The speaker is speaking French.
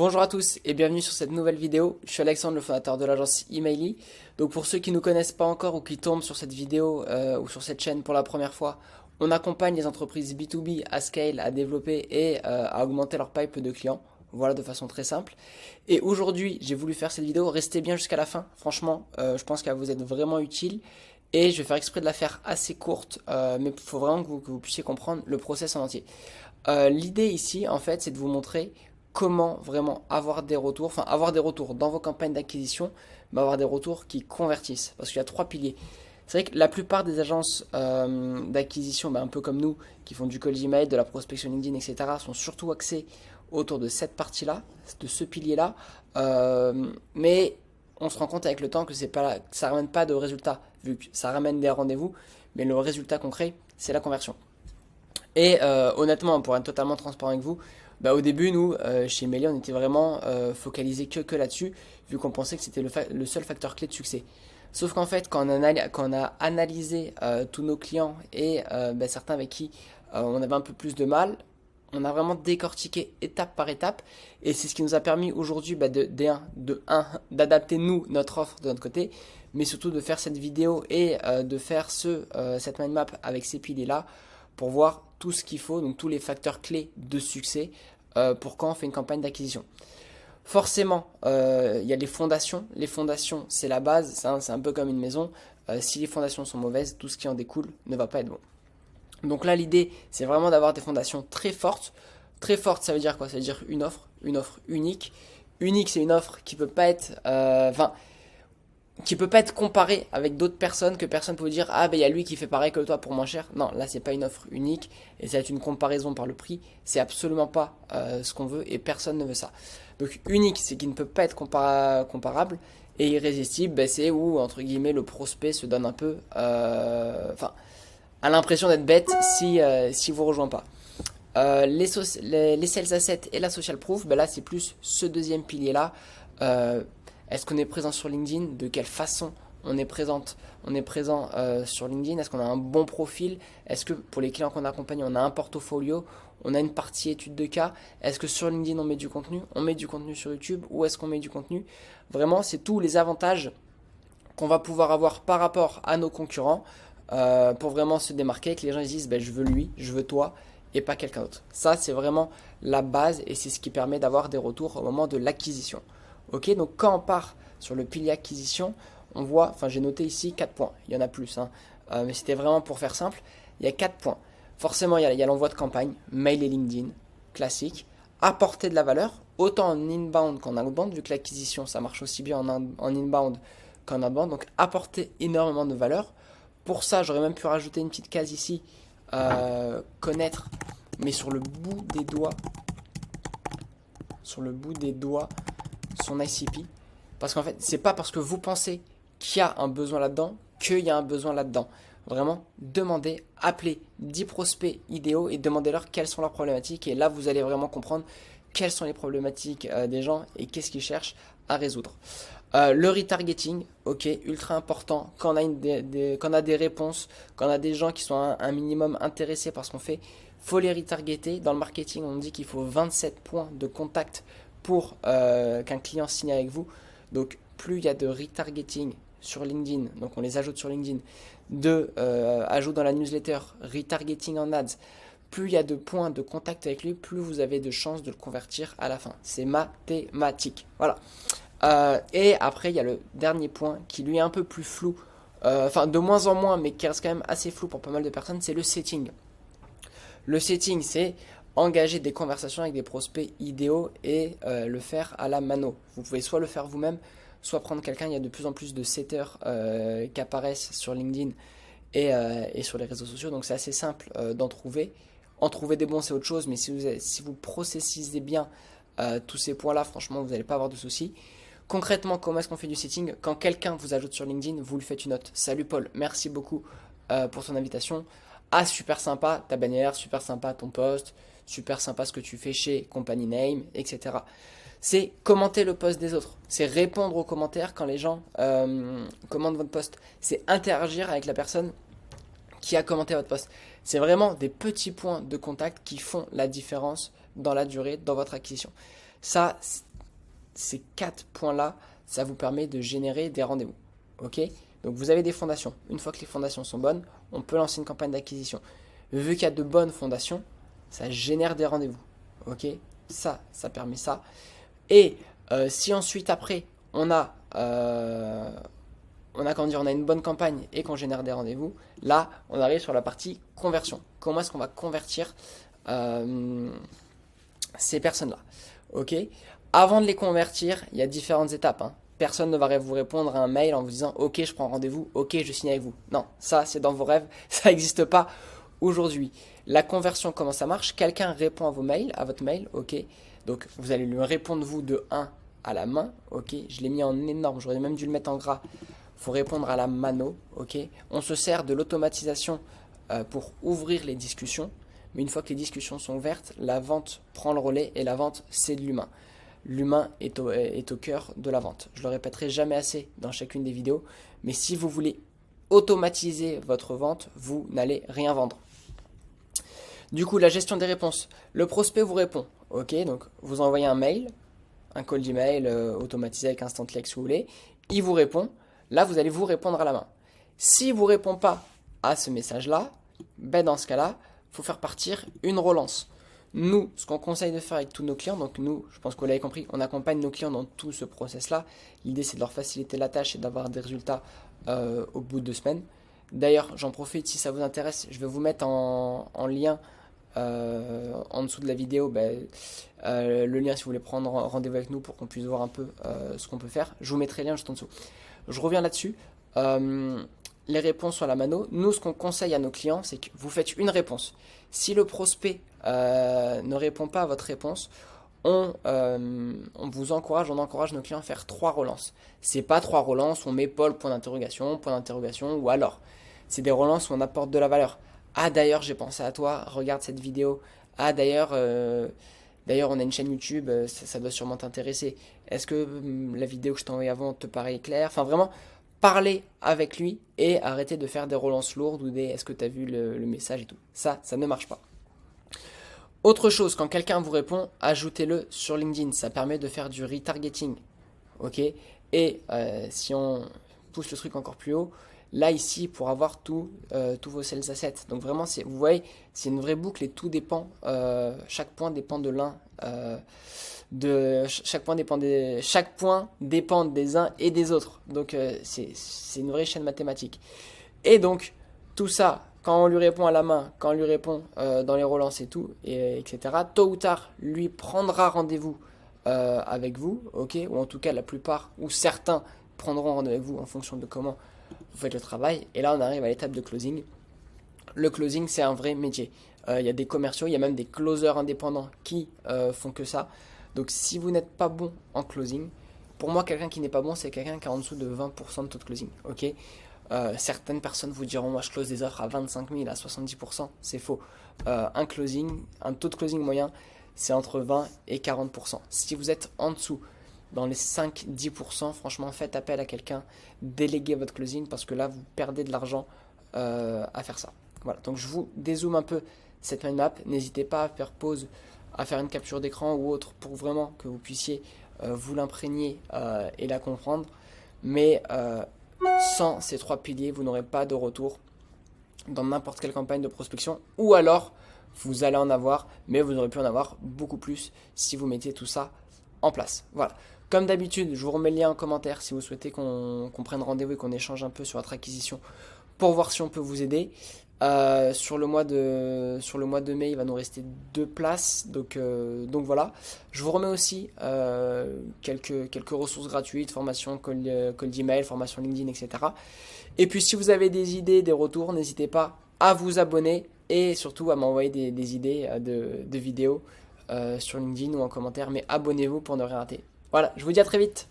Bonjour à tous et bienvenue sur cette nouvelle vidéo. Je suis Alexandre, le fondateur de l'agence Emaily. Donc pour ceux qui ne nous connaissent pas encore ou qui tombent sur cette vidéo ou sur cette chaîne pour la première fois, on accompagne les entreprises B2B à scale, à développer et à augmenter leur pipe de clients. Voilà, de façon très simple. Et aujourd'hui, j'ai voulu faire cette vidéo. Restez bien jusqu'à la fin. Franchement, je pense qu'elle va vous être vraiment utile. Et je vais faire exprès de la faire assez courte, mais il faut vraiment que vous puissiez comprendre le process en entier. L'idée ici, en fait, c'est de vous montrer comment vraiment avoir des retours, enfin avoir des retours dans vos campagnes d'acquisition, mais avoir des retours qui convertissent. Parce qu'il y a trois piliers. C'est vrai que la plupart des agences d'acquisition, un peu comme nous, qui font du cold email, de la prospection LinkedIn, etc., sont surtout axées autour de cette partie-là, de ce pilier-là. Mais on se rend compte avec le temps que ça ne ramène pas de résultats, vu que ça ramène des rendez-vous, mais le résultat concret, c'est la conversion. Et honnêtement, pour être totalement transparent avec vous, au début, nous, chez Emaily, on était vraiment focalisé que là-dessus, vu qu'on pensait que c'était le seul facteur clé de succès. Sauf qu'en fait, quand on a analysé tous nos clients et certains avec qui on avait un peu plus de mal, on a vraiment décortiqué étape par étape. Et c'est ce qui nous a permis aujourd'hui d'adapter nous, notre offre de notre côté, mais surtout de faire cette vidéo et de faire cette mind map avec ces piliers-là pour voir tout ce qu'il faut, donc tous les facteurs clés de succès pour quand on fait une campagne d'acquisition. Forcément, il y a les fondations. Les fondations, c'est la base, c'est un peu comme une maison. Si les fondations sont mauvaises, tout ce qui en découle ne va pas être bon. Donc là, l'idée, c'est vraiment d'avoir des fondations très fortes. Très fortes, ça veut dire quoi? Ça veut dire une offre unique. Unique, c'est une offre qui peut pas être, qui peut pas être comparé avec d'autres personnes, que personne peut vous dire ah ben il y a lui qui fait pareil que toi pour moins cher. Non, là c'est pas une offre unique et ça va être une comparaison par le prix. C'est absolument pas ce qu'on veut et personne ne veut ça. Donc unique, c'est qu'il ne peut pas être comparable, et irrésistible, c'est où entre guillemets le prospect se donne un peu, a l'impression d'être bête si vous rejoint pas. Les sales assets et la social proof, là c'est plus ce deuxième pilier là. Est-ce qu'on est présent sur LinkedIn? De quelle façon on est présent sur LinkedIn? Est-ce qu'on a un bon profil? Est-ce que pour les clients qu'on accompagne, on a un portfolio? On a une partie étude de cas? Est-ce que sur LinkedIn on met du contenu? On met du contenu sur YouTube? Ou est-ce qu'on met du contenu? Vraiment, c'est tous les avantages qu'on va pouvoir avoir par rapport à nos concurrents pour vraiment se démarquer, que les gens ils disent je veux lui, je veux toi et pas quelqu'un d'autre. Ça, c'est vraiment la base et c'est ce qui permet d'avoir des retours au moment de l'acquisition. Ok, donc quand on part sur le pilier acquisition, on voit, j'ai noté ici 4 points, il y en a plus, mais c'était vraiment pour faire simple, il y a 4 points. Forcément, il y a l'envoi de campagne, mail et LinkedIn, classique, apporter de la valeur, autant en inbound qu'en outbound, vu que l'acquisition, ça marche aussi bien en inbound qu'en outbound, donc apporter énormément de valeur. Pour ça, j'aurais même pu rajouter une petite case ici, connaître, mais sur le bout des doigts, son ICP. Parce qu'en fait, c'est pas parce que vous pensez qu'il y a un besoin là-dedans qu'il y a un besoin là-dedans. Vraiment, demandez, appelez 10 prospects idéaux et demandez-leur quelles sont leurs problématiques. Et là, vous allez vraiment comprendre quelles sont les problématiques des gens et qu'est-ce qu'ils cherchent à résoudre. Le retargeting, ok, ultra important. Quand on a des réponses, quand on a des gens qui sont un minimum intéressés par ce qu'on fait, faut les retargeter. Dans le marketing, on dit qu'il faut 27 points de contact pour qu'un client signe avec vous. Donc plus il y a de retargeting sur LinkedIn, donc on les ajoute sur LinkedIn, ajout dans la newsletter, retargeting en ads, plus il y a de points de contact avec lui, plus vous avez de chances de le convertir à la fin. C'est mathématique. Voilà. Et après, il y a le dernier point qui lui est un peu plus flou, de moins en moins, mais qui reste quand même assez flou pour pas mal de personnes, c'est le setting. Le setting, c'est engager des conversations avec des prospects idéaux et le faire à la mano. Vous pouvez soit le faire vous-même, soit prendre quelqu'un. Il y a de plus en plus de setters qui apparaissent sur LinkedIn et sur les réseaux sociaux, donc c'est assez simple d'en trouver. En trouver des bons, c'est autre chose, mais si vous processisez bien tous ces points-là, franchement, vous n'allez pas avoir de soucis. Concrètement, comment est-ce qu'on fait du setting? Quand quelqu'un vous ajoute sur LinkedIn, vous lui faites une note. Salut Paul, merci beaucoup pour ton invitation. Ah, super sympa ta bannière, super sympa ton post, super sympa ce que tu fais chez Company Name, etc. C'est commenter le post des autres. C'est répondre aux commentaires quand les gens commentent votre post. C'est interagir avec la personne qui a commenté votre post. C'est vraiment des petits points de contact qui font la différence dans la durée, dans votre acquisition. Ça, ces 4 points-là, ça vous permet de générer des rendez-vous. Ok? Donc vous avez des fondations. Une fois que les fondations sont bonnes, on peut lancer une campagne d'acquisition. Vu qu'il y a de bonnes fondations, ça génère des rendez-vous. Ok? Ça permet ça. Et si ensuite après on a une bonne campagne et qu'on génère des rendez-vous, là on arrive sur la partie conversion. Comment est-ce qu'on va convertir ces personnes-là? Ok? Avant de les convertir, il y a différentes étapes, hein. Personne ne va vous répondre à un mail en vous disant ok je prends rendez-vous, ok je signe avec vous. Non, ça c'est dans vos rêves, ça n'existe pas aujourd'hui. La conversion, comment ça marche? Quelqu'un répond à votre mail, ok. Donc vous allez lui répondre vous de 1 à la main, ok. Je l'ai mis en énorme, j'aurais même dû le mettre en gras. Il faut répondre à la mano, ok. On se sert de l'automatisation pour ouvrir les discussions, mais une fois que les discussions sont ouvertes, la vente prend le relais et la vente c'est de l'humain. L'humain est au cœur de la vente. Je le répéterai jamais assez dans chacune des vidéos, mais si vous voulez automatiser votre vente, vous n'allez rien vendre. Du coup, la gestion des réponses. Le prospect vous répond. Ok, donc vous envoyez un mail, un call d'email automatisé avec InstantLex si vous voulez. Il vous répond. Là, vous allez vous répondre à la main. S'il ne vous répond pas à ce message-là, ben dans ce cas-là, il faut faire partir une relance. Nous, ce qu'on conseille de faire avec tous nos clients, donc nous, je pense que vous l'avez compris, on accompagne nos clients dans tout ce process-là. L'idée, c'est de leur faciliter la tâche et d'avoir des résultats au bout de 2 semaines. D'ailleurs, j'en profite, si ça vous intéresse, je vais vous mettre en lien en dessous de la vidéo le lien si vous voulez prendre rendez-vous avec nous pour qu'on puisse voir un peu ce qu'on peut faire. Je vous mettrai le lien juste en dessous. Je reviens là-dessus. Les réponses sur la mano. Nous, ce qu'on conseille à nos clients, c'est que vous faites une réponse. Si le prospect ne répond pas à votre réponse, on encourage nos clients à faire 3 relances. C'est pas 3 relances, on met Paul, point d'interrogation, ou alors. C'est des relances où on apporte de la valeur. Ah d'ailleurs, j'ai pensé à toi, regarde cette vidéo. Ah d'ailleurs, on a une chaîne YouTube, ça doit sûrement t'intéresser. Est-ce que la vidéo que je t'ai envoyée avant te paraît claire? Enfin vraiment, parler avec lui et arrêter de faire des relances lourdes ou des est-ce que tu as vu le message et tout. Ça ne marche pas. Autre chose, quand quelqu'un vous répond, ajoutez-le sur LinkedIn. Ça permet de faire du retargeting. Ok? Et si on pousse le truc encore plus haut, là ici pour avoir tous vos sales assets. Donc vraiment, vous voyez, c'est une vraie boucle et tout dépend. Chaque point dépend de l'un. Chaque point dépend des uns et des autres. Donc c'est une vraie chaîne mathématique. Et donc tout ça, quand on lui répond à la main, quand on lui répond dans les relances et tout, etc. Tôt ou tard, lui prendra rendez-vous avec vous, ok, ou en tout cas la plupart ou certains prendront rendez-vous avec vous en fonction de comment vous faites le travail. Et là, on arrive à l'étape de closing. Le closing, c'est un vrai métier. Il y a des commerciaux, il y a même des closers indépendants qui font que ça. Donc si vous n'êtes pas bon en closing, pour moi quelqu'un qui n'est pas bon c'est quelqu'un qui a en dessous de 20% de taux de closing. Ok, certaines personnes vous diront moi je close des offres à 25 000, à 70%, c'est faux. Un taux de closing moyen c'est entre 20 et 40%. Si vous êtes en dessous, dans les 5-10%, franchement faites appel à quelqu'un, déléguez votre closing parce que là vous perdez de l'argent à faire ça. Voilà, donc je vous dézoome un peu cette mind map, n'hésitez pas à faire pause, à faire une capture d'écran ou autre pour vraiment que vous puissiez vous l'imprégner et la comprendre. Mais sans ces 3 piliers, vous n'aurez pas de retour dans n'importe quelle campagne de prospection. Ou alors, vous allez en avoir, mais vous aurez pu en avoir beaucoup plus si vous mettiez tout ça en place. Voilà. Comme d'habitude, je vous remets le lien en commentaire si vous souhaitez qu'on prenne rendez-vous et qu'on échange un peu sur votre acquisition pour voir si on peut vous aider. Sur le mois de mai, il va nous rester 2 places, donc voilà. Je vous remets aussi quelques ressources gratuites, formation call d'email, formation LinkedIn, etc. Et puis si vous avez des idées, des retours, n'hésitez pas à vous abonner et surtout à m'envoyer des idées de vidéos sur LinkedIn ou en commentaire. Mais abonnez-vous pour ne rien rater. Voilà, je vous dis à très vite.